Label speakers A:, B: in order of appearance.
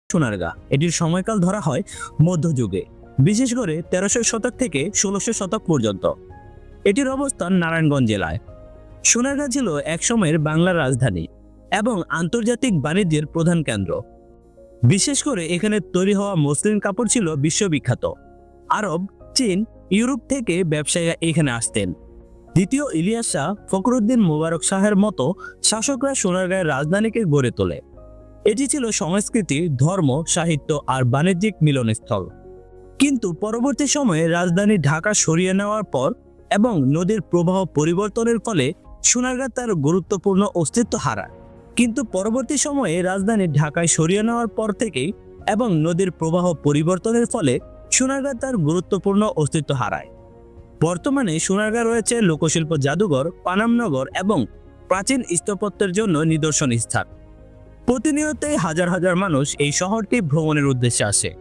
A: সোনারগাঁ। এটির সময়কাল ধরা হয় মধ্যযুগে, বিশেষ করে 1300 শতক থেকে 1600 শতক পর্যন্ত। এটির অবস্থান নারায়ণগঞ্জ জেলায়। সোনারগাঁ ছিল একসময়ের বাংলার রাজধানী এবং আন্তর্জাতিক বাণিজ্যের প্রধান কেন্দ্র। বিশেষ করে এখানে তৈরি হওয়া মসলিন কাপড় ছিল বিশ্ববিখ্যাত। আরব, চীন, ইউরোপ থেকে ব্যবসায়ীরা এখানে আসতেন। দ্বিতীয় ইলিয়াস শাহ, ফখরুদ্দিন মুবারক শাহের মতো শাসকরা সোনারগাঁয়ের রাজধানীকে গড়ে তোলে। এটি ছিল সংস্কৃতি, ধর্ম, সাহিত্য আর বাণিজ্যিক মিলনস্থল। কিন্তু পরবর্তী সময়ে রাজধানী ঢাকা সরিয়ে নেওয়ার পর এবং নদীর প্রবাহ পরিবর্তনের ফলে সোনারগাঁ তার গুরুত্বপূর্ণ অস্তিত্ব হারায়। কিন্তু পরবর্তী সময়ে রাজধানী ঢাকায় সরিয়ে নেওয়ার পর থেকেই এবং নদীর প্রবাহ পরিবর্তনের ফলে সোনারগাঁ তার গুরুত্বপূর্ণ অস্তিত্ব হারায়। বর্তমানে সোনারগাঁ রয়েছে লোকশিল্প জাদুঘর, পানামনগর এবং প্রাচীন স্থাপত্যের জন্য নিদর্শন স্থান। প্রতিনিয়তই হাজার হাজার মানুষ এই শহরটি ভ্রমণের উদ্দেশ্যে আসে।